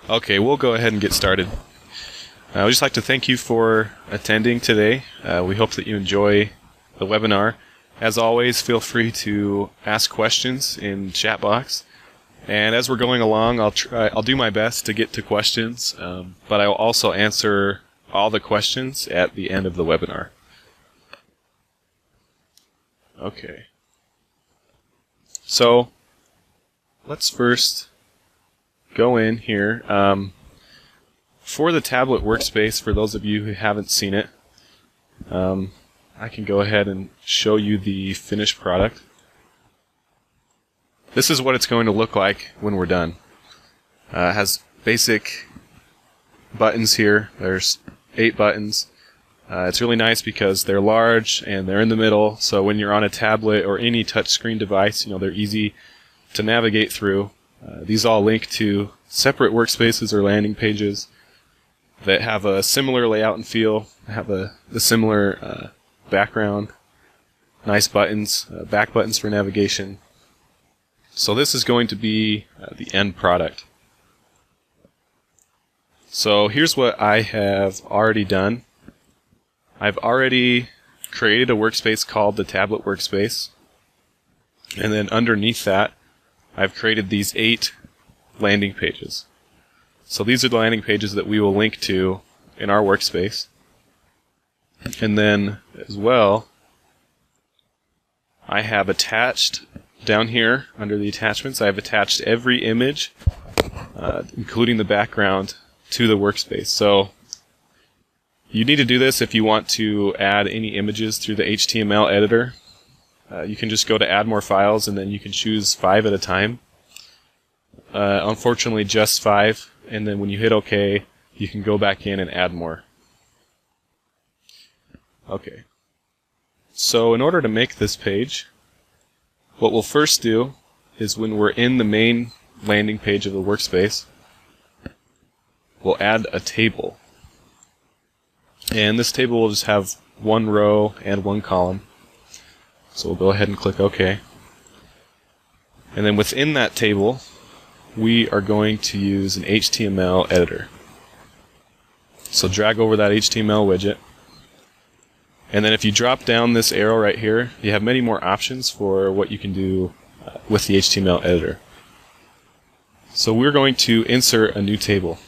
Okay, we'll go ahead and get started. I would just like to thank you for attending today. We hope that you enjoy the webinar. As always, feel free to ask questions in chat box. And as we're going along, I'll do my best to get to questions, but I will also answer all the questions at the end of the webinar. Okay. So let's first go in here. For the tablet workspace, for those of you who haven't seen it, I can go ahead and show you the finished product. This is what it's going to look like when we're done. It has basic buttons here. There's 8 buttons. It's really nice because they're large and they're in the middle, so when you're on a tablet or any touchscreen device, they're easy to navigate through. These all link to separate workspaces or landing pages that have a similar layout and feel, have the similar background, nice buttons, back buttons for navigation. So this is going to be the end product. So here's what I have already done. I've already created a workspace called the tablet workspace, and then underneath that I've created these 8 landing pages. So these are the landing pages that we will link to in our workspace. And then as well, I have attached down here under the attachments, I have attached every image, including the background, to the workspace. So you need to do this if you want to add any images through the HTML editor. You can just go to add more files and then you can choose 5 at a time. Unfortunately just 5, and then when you hit OK you can go back in and add more. Okay, so in order to make this page, what we'll first do is when we're in the main landing page of the workspace, we'll add a table. And this table will just have 1 row and 1 column. So we'll go ahead and click OK. And then within that table, we are going to use an HTML editor. So drag over that HTML widget. And then if you drop down this arrow right here, you have many more options for what you can do with the HTML editor. So we're going to insert a new table.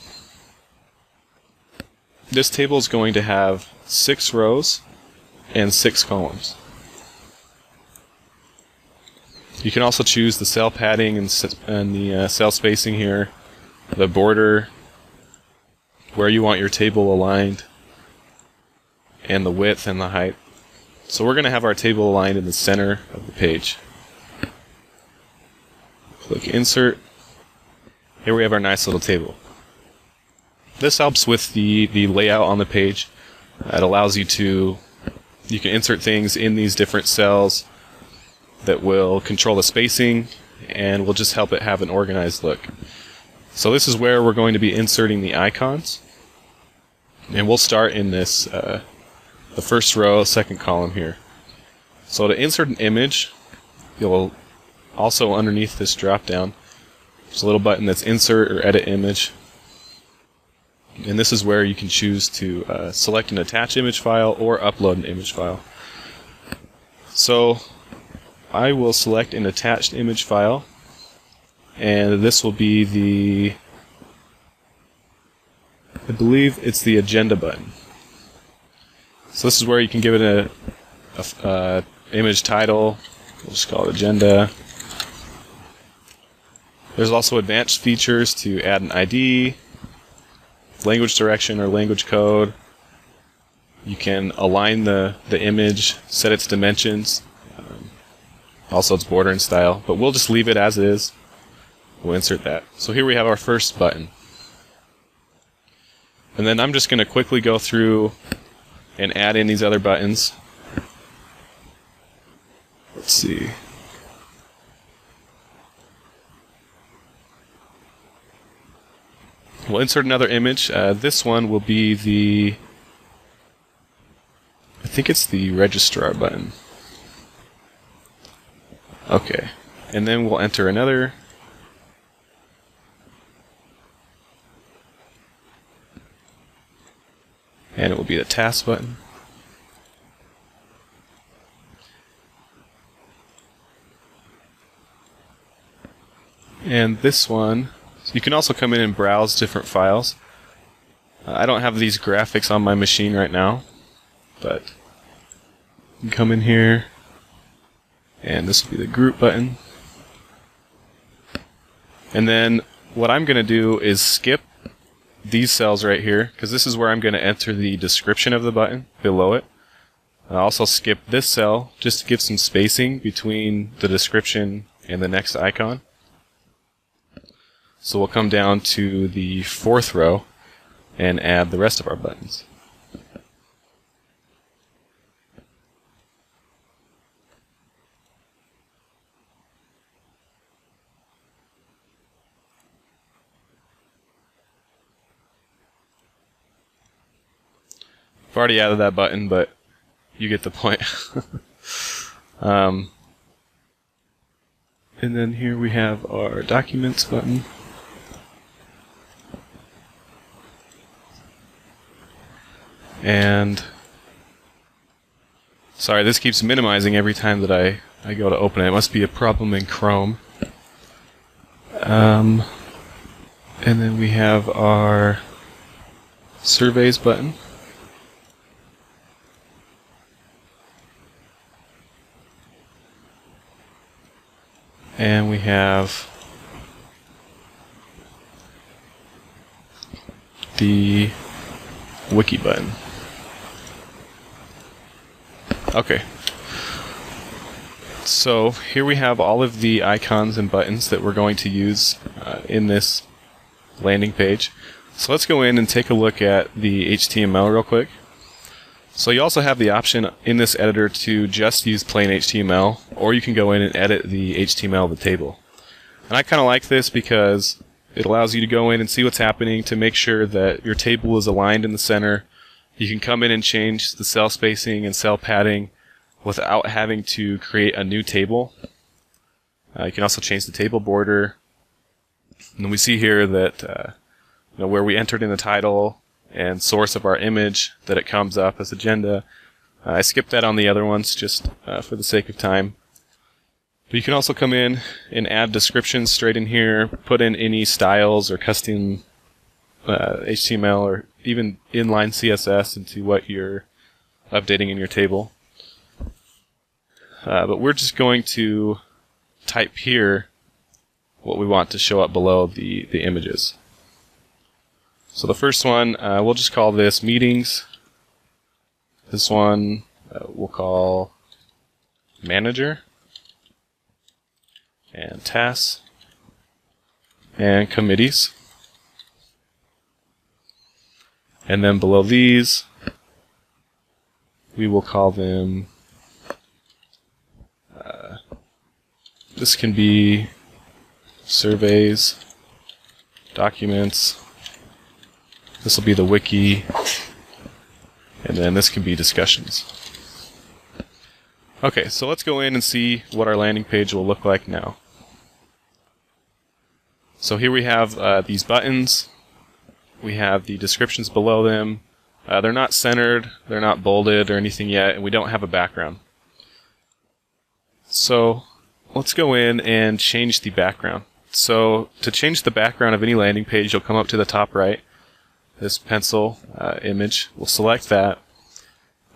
This table is going to have 6 rows and 6 columns. You can also choose the cell padding and the cell spacing here, the border, where you want your table aligned, and the width and the height. So we're going to have our table aligned in the center of the page. Click Insert. Here we have our nice little table. This helps with the layout on the page. It allows you can insert things in these different cells that will control the spacing and will just help it have an organized look. So this is where we're going to be inserting the icons. And we'll start in this the first row, second column here. So to insert an image, you'll also underneath this drop down, there's a little button that's Insert or Edit Image. And this is where you can choose to select an attach image file or upload an image file. So I will select an attached image file, and this will be I believe it's the agenda button. So this is where you can give it a image title. We'll just call it agenda. There's also advanced features to add an ID, language direction or language code. You can align the image, set its dimensions, also its border and style, but we'll just leave it as is. We'll insert that. So here we have our first button. And then I'm just going to quickly go through and add in these other buttons. Let's see. We'll insert another image. This one will be I think it's the registrar button. Okay, and then we'll enter another. and it will be the task button. And this one, so you can also come in and browse different files. I don't have these graphics on my machine right now, but you can come in here, and this will be the group button. And then what I'm going to do is skip these cells right here, because this is where I'm going to enter the description of the button below it. I'll also skip this cell just to give some spacing between the description and the next icon. So we'll come down to the 4th row and add the rest of our buttons. I've already added that button, but you get the point. And then here we have our Documents button. And sorry, this keeps minimizing every time that I go to open it. It must be a problem in Chrome. And then we have our Surveys button. And we have the Wiki button. Okay. So here we have all of the icons and buttons that we're going to use in this landing page. So let's go in and take a look at the HTML real quick. So you also have the option in this editor to just use plain HTML, or you can go in and edit the HTML of the table. And I kind of like this because it allows you to go in and see what's happening to make sure that your table is aligned in the center. You can come in and change the cell spacing and cell padding without having to create a new table. You can also change the table border. And we see here that where we entered in the title and source of our image, that it comes up as agenda. I skipped that on the other ones just for the sake of time. But you can also come in and add descriptions straight in here, put in any styles or custom HTML or even inline CSS into what you're updating in your table. But we're just going to type here what we want to show up below the images. So the first one, we'll just call this Meetings. This one we'll call Manager, and Tasks, and Committees. And then below these, we will call them, this can be Surveys, Documents, this will be the Wiki, and then this can be Discussions. Okay, so let's go in and see what our landing page will look like now. So here we have these buttons. We have the descriptions below them. They're not centered, they're not bolded or anything yet, and we don't have a background. So let's go in and change the background. So to change the background of any landing page, you'll come up to the top right, this pencil image. We'll select that,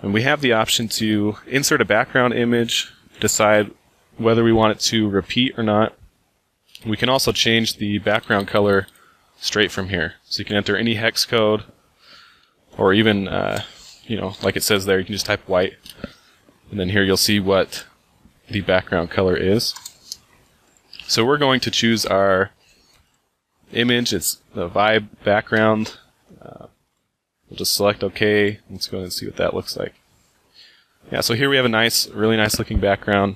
and we have the option to insert a background image, decide whether we want it to repeat or not. We can also change the background color straight from here. So you can enter any hex code, or even, like it says there, you can just type white. And then here you'll see what the background color is. So we're going to choose our image. It's the Vibe background. We'll just select OK. Let's go ahead and see what that looks like. Yeah, so here we have a really nice looking background.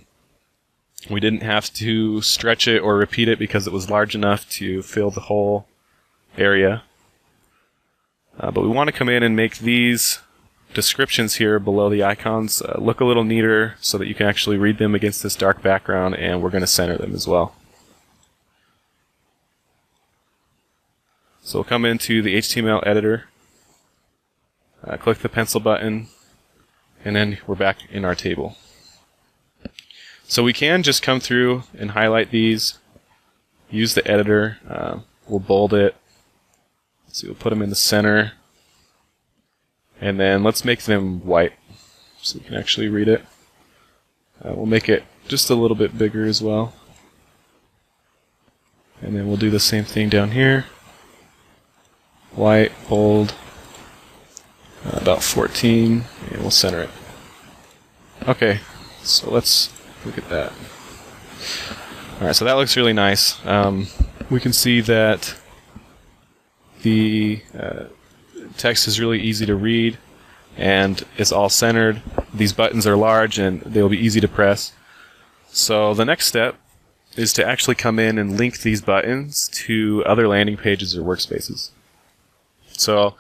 We didn't have to stretch it or repeat it because it was large enough to fill the whole area. But we want to come in and make these descriptions here below the icons look a little neater so that you can actually read them against this dark background, and we're going to center them as well. So we'll come into the HTML editor, click the pencil button, and then we're back in our table. So we can just come through and highlight these, use the editor, we'll bold it, so we'll put them in the center, and then let's make them white so we can actually read it. We'll make it just a little bit bigger as well. And then we'll do the same thing down here. White, bold, about 14, and we'll center it. Okay, so let's look at that. Alright, so that looks really nice. We can see that the text is really easy to read, and it's all centered. These buttons are large, and they'll be easy to press. So the next step is to actually come in and link these buttons to other landing pages or workspaces. So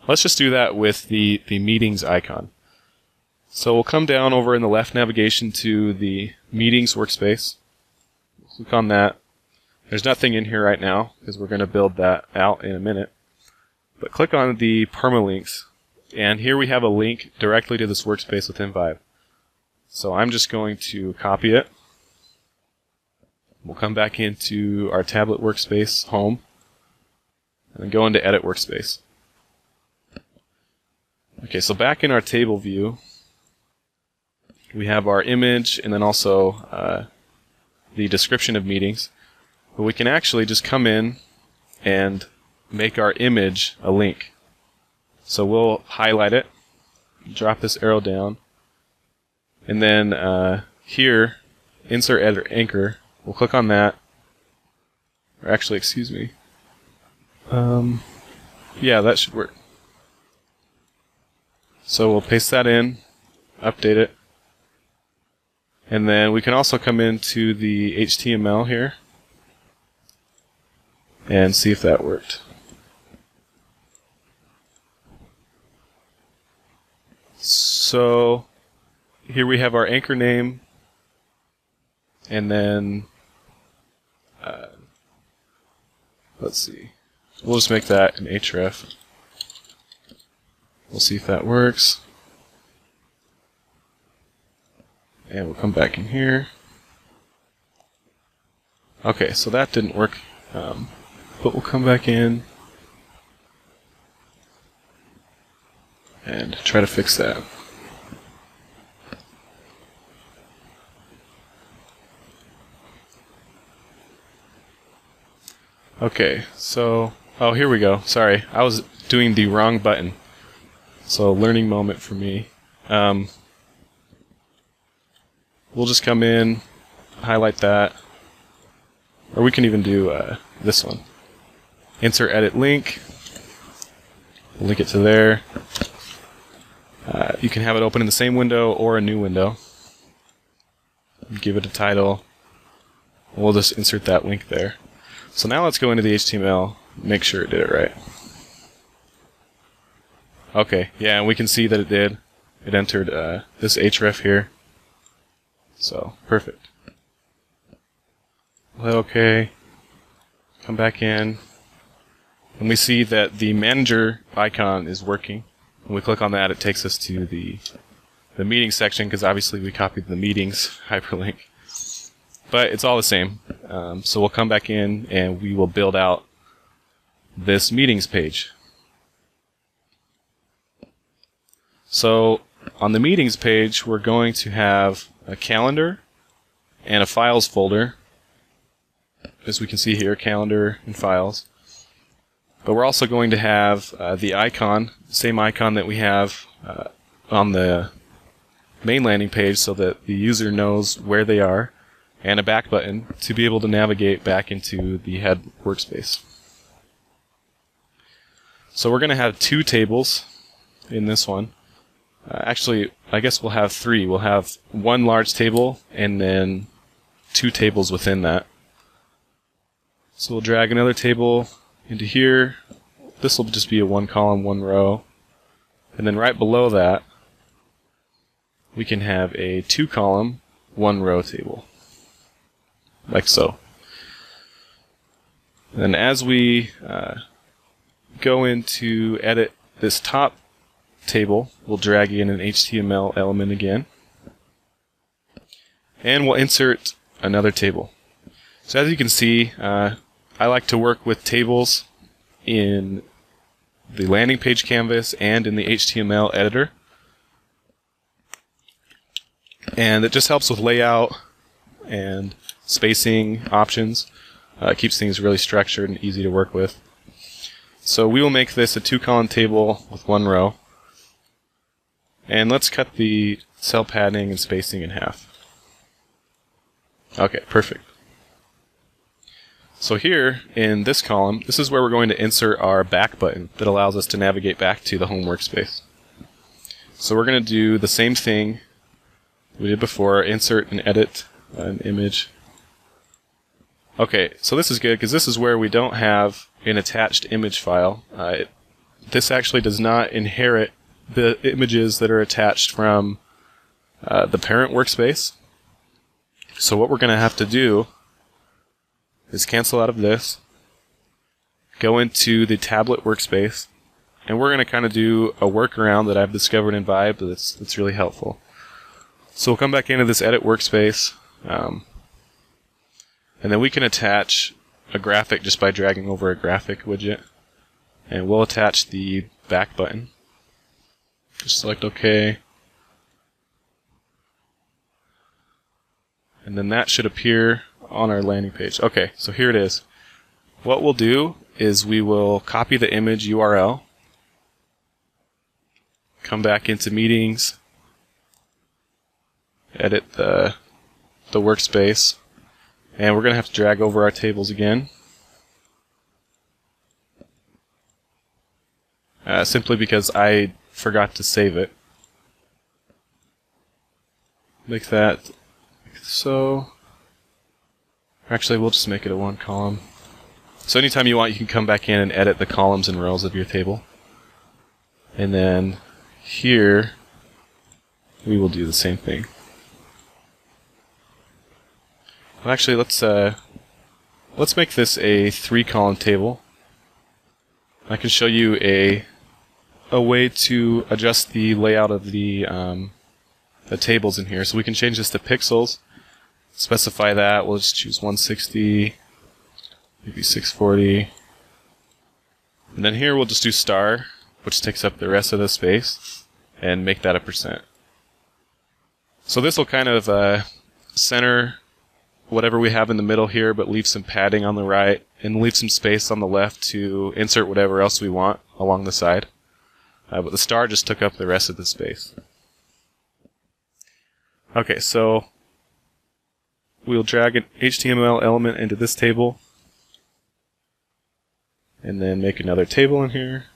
let's just do that with the meetings icon. So we'll come down over in the left navigation to the meetings workspace. Click on that. There's nothing in here right now because we're going to build that out in a minute. But click on the permalinks, and here we have a link directly to this workspace within Vibe. So I'm just going to copy it. We'll come back into our tablet workspace, home, and then go into edit workspace. Okay, so back in our table view, we have our image and then also the description of meetings. But we can actually just come in and make our image a link. So we'll highlight it, drop this arrow down, and then here, insert edit anchor. We'll click on that. Or actually, excuse me. Yeah, that should work. So we'll paste that in, update it, and then we can also come into the HTML here and see if that worked. So here we have our anchor name, and then let's see, we'll just make that an href. We'll see if that works, and we'll come back in here. Okay, so that didn't work, but we'll come back in and try to fix that. Okay, so, oh, here we go. Sorry, I was doing the wrong button. So, learning moment for me. We'll just come in, highlight that, or we can even do this one. Insert edit link, link it to there. You can have it open in the same window or a new window. Give it a title. We'll just insert that link there. So now let's go into the HTML, make sure it did it right. Okay, yeah, and we can see that it did. It entered this href here. So, perfect. Hit OK. Come back in. And we see that the manager icon is working. When we click on that, it takes us to the meeting section, because obviously we copied the meetings hyperlink. But it's all the same. So we'll come back in and we will build out this meetings page. So on the meetings page, we're going to have a calendar and a files folder. As we can see here, calendar and files. But we're also going to have the icon, same icon that we have on the main landing page, so that the user knows where they are, and a back button to be able to navigate back into the head workspace. So we're going to have two tables in this one. Actually, I guess we'll have three. We'll have one large table and then two tables within that. So we'll drag another table into here. This will just be a one column, one row. And then right below that, we can have a two column, one row table. Like so. And as we go in to edit this top table, we'll drag in an HTML element again, and we'll insert another table. So as you can see, I like to work with tables in the landing page canvas and in the HTML editor. And it just helps with layout and spacing options. It keeps things really structured and easy to work with. So we will make this a 2-column table with 1 row. And let's cut the cell padding and spacing in half. Okay, perfect. So here in this column, this is where we're going to insert our back button that allows us to navigate back to the home workspace. So we're going to do the same thing we did before, insert and edit an image. Okay, so this is good because this is where we don't have an attached image file. This actually does not inherit the images that are attached from the parent workspace. So what we're going to have to do is cancel out of this, go into the tablet workspace, and we're going to kind of do a workaround that I've discovered in Vibe that's really helpful. So we'll come back into this edit workspace, and then we can attach a graphic just by dragging over a graphic widget, and we'll attach the back button. Just select OK, and then that should appear on our landing page. Okay, so here it is. What we'll do is we will copy the image URL, come back into meetings, edit the workspace, and we're going to have to drag over our tables again. Simply because I forgot to save it. Make that like so. Actually, we'll just make it a 1 column. So anytime you want, you can come back in and edit the columns and rows of your table. And then here, we will do the same thing. Well, actually, let's make this a 3-column table. I can show you a way to adjust the layout of the tables in here. So we can change this to pixels. Specify that. We'll just choose 160, maybe 640. And then here we'll just do star, which takes up the rest of the space, and make that a %. So this will kind of center whatever we have in the middle here, but leave some padding on the right, and leave some space on the left to insert whatever else we want along the side. But the star just took up the rest of the space. Okay, so we'll drag an HTML element into this table, and then make another table in here.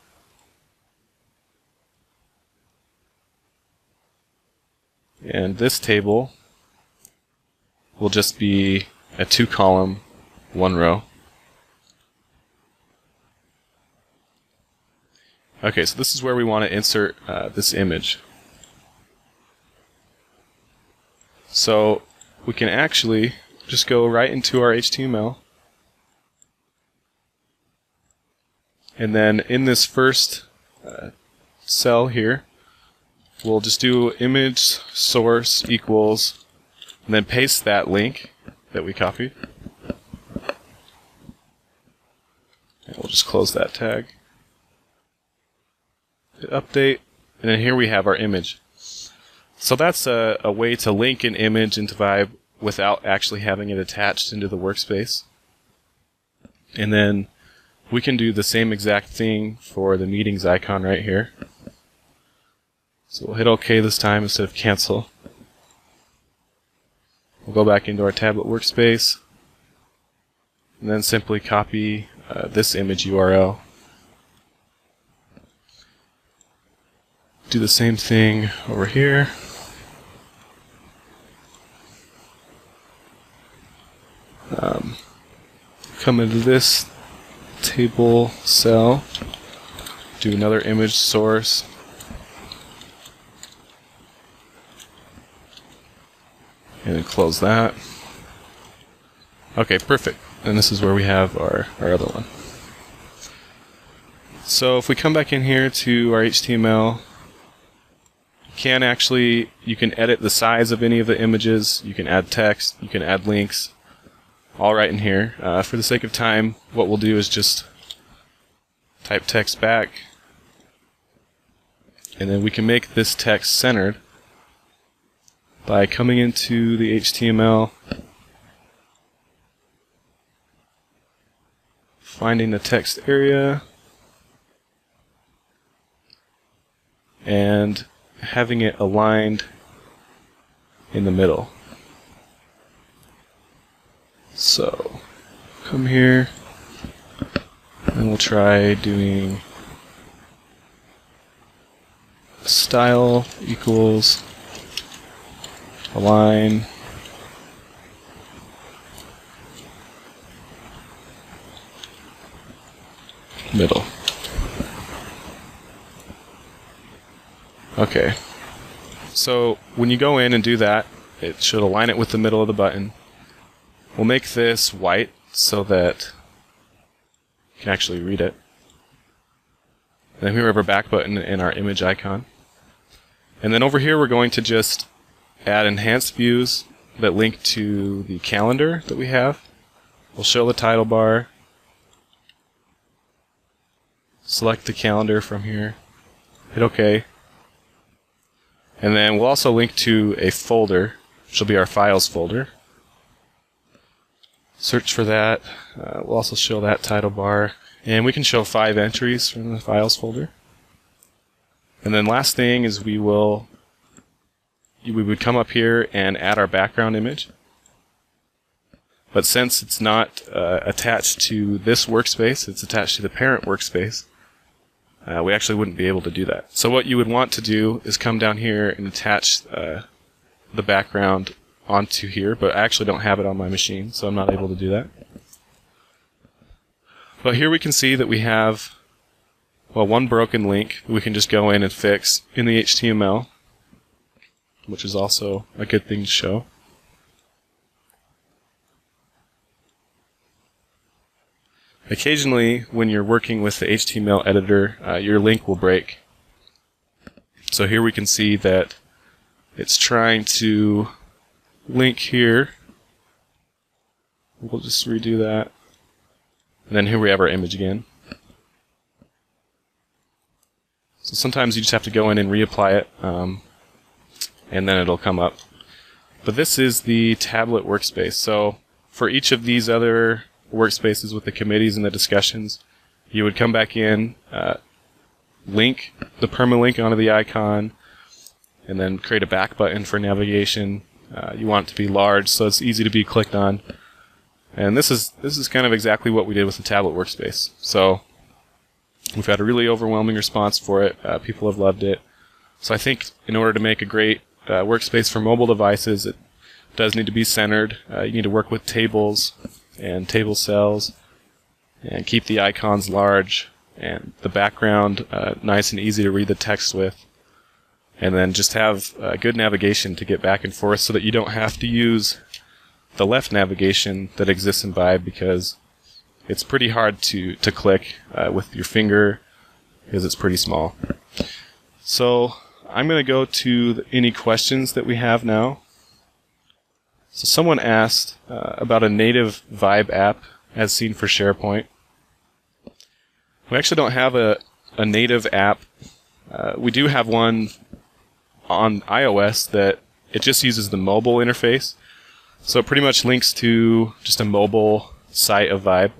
And this table will just be a 2-column, 1 row. Okay, so this is where we want to insert this image. So we can actually just go right into our HTML, and then in this first cell here, we'll just do image source equals, and then paste that link that we copied. And we'll just close that tag. Hit update, and then here we have our image. So that's a way to link an image into Vibe without actually having it attached into the workspace. And then we can do the same exact thing for the meetings icon right here. So we'll hit OK this time instead of cancel. We'll go back into our tablet workspace, and then simply copy this image URL. Do the same thing over here. Come into this table cell, do another image source, and then close that. Okay, perfect. And this is where we have our other one. So if we come back in here to our HTML, You can edit the size of any of the images, you can add text, you can add links, all right in here. For the sake of time, what we'll do is just type text back, and then we can make this text centered by coming into the HTML, finding the text area, and having it aligned in the middle. So, come here, and we'll try doing style equals align middle. Okay, so when you go in and do that, it should align it with the middle of the button. We'll make this white so that you can actually read it. Then here we have our back button and our image icon. And then over here we're going to just add enhanced views that link to the calendar that we have. We'll show the title bar. Select the calendar from here. Hit OK. And then we'll also link to a folder, which will be our files folder. Search for that. We'll also show that title bar. And we can show 5 entries from the files folder. And then last thing is we would come up here and add our background image. But since it's not attached to this workspace, it's attached to the parent workspace, we actually wouldn't be able to do that. So what you would want to do is come down here and attach the background onto here, but I actually don't have it on my machine, so I'm not able to do that. But here we can see that we have, well, one broken link that we can just go in and fix in the HTML, which is also a good thing to show. Occasionally, when you're working with the HTML editor, your link will break. So here we can see that it's trying to link here. We'll just redo that. And then here we have our image again. So sometimes you just have to go in and reapply it, and then it'll come up. But this is the tablet workspace. So for each of these other workspaces with the committees and the discussions, you would come back in, link the permalink onto the icon, and then create a back button for navigation. You want it to be large so it's easy to be clicked on. And this is kind of exactly what we did with the tablet workspace. So we've had a really overwhelming response for it. People have loved it. So I think in order to make a great workspace for mobile devices, it does need to be centered. You need to work with tables and table cells, and keep the icons large, and the background nice and easy to read the text with, and then just have good navigation to get back and forth so that you don't have to use the left navigation that exists in Vibe, because it's pretty hard to click with your finger because it's pretty small. So I'm going to go to any questions that we have now. So someone asked about a native Vibe app as seen for SharePoint. We actually don't have a native app. We do have one on iOS that it just uses the mobile interface. So it pretty much links to just a mobile site of Vibe.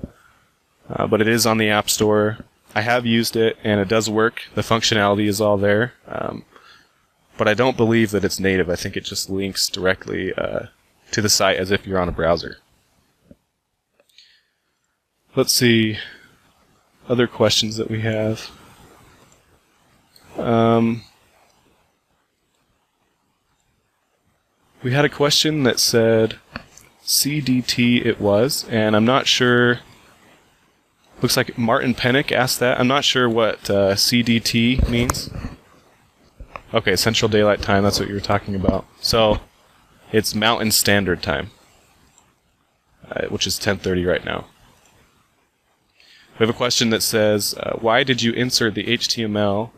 But it is on the App Store. I have used it and it does work. The functionality is all there. But I don't believe that it's native. I think it just links directly to the site as if you're on a browser. Let's see other questions that we have. We had a question that said CDT it was, and I'm not sure. Looks like Martin Pennick asked that. I'm not sure what CDT means. Okay, Central Daylight Time, that's what you were talking about. So it's Mountain Standard Time, which is 10:30 right now. We have a question that says, why did you insert the HTML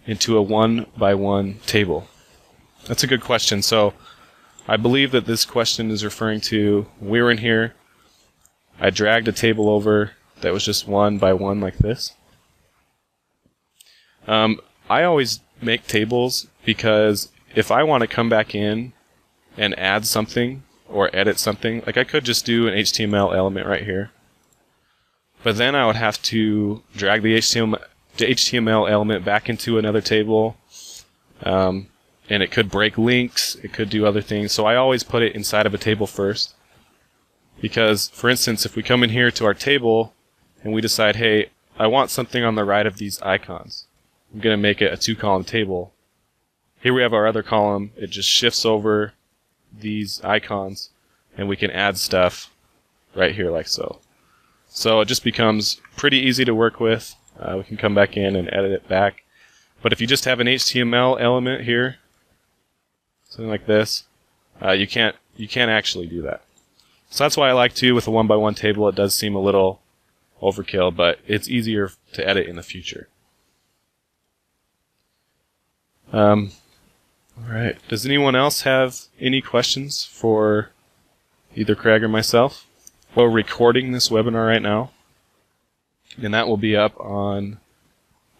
into a 1-by-1 table? That's a good question. So I believe that this question is referring to, we were in here, I dragged a table over that was just one by one like this. I always make tables because if I want to come back in and add something or edit something, like I could just do an HTML element right here. But then I would have to drag the HTML element back into another table. And it could break links, it could do other things. So I always put it inside of a table first. Because, for instance, if we come in here to our table and we decide, hey, I want something on the right of these icons. I'm going to make it a 2-column table. Here we have our other column. It just shifts over these icons and we can add stuff right here like so. So it just becomes pretty easy to work with. We can come back in and edit it back. But if you just have an HTML element here, something like this, you can't actually do that. So that's why I like to with a 1x1 table. It does seem a little overkill, but it's easier to edit in the future. Alright, does anyone else have any questions for either Craig or myself? We're recording this webinar right now, and that will be up on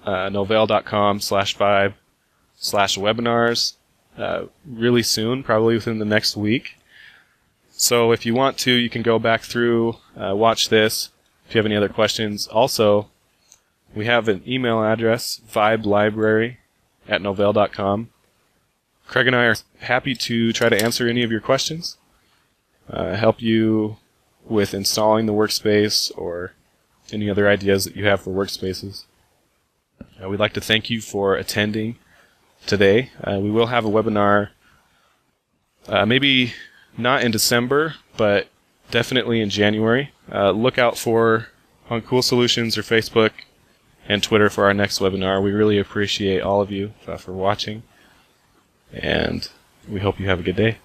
novell.com/vibe/webinars really soon, probably within the next week. So if you want to, you can go back through, watch this, if you have any other questions. Also, we have an email address, vibelibrary@novell.com. Craig and I are happy to try to answer any of your questions, help you with installing the workspace or any other ideas that you have for workspaces. We'd like to thank you for attending today. We will have a webinar, maybe not in December, but definitely in January. Look out for on Cool Solutions or Facebook and Twitter for our next webinar. We really appreciate all of you for watching, and we hope you have a good day.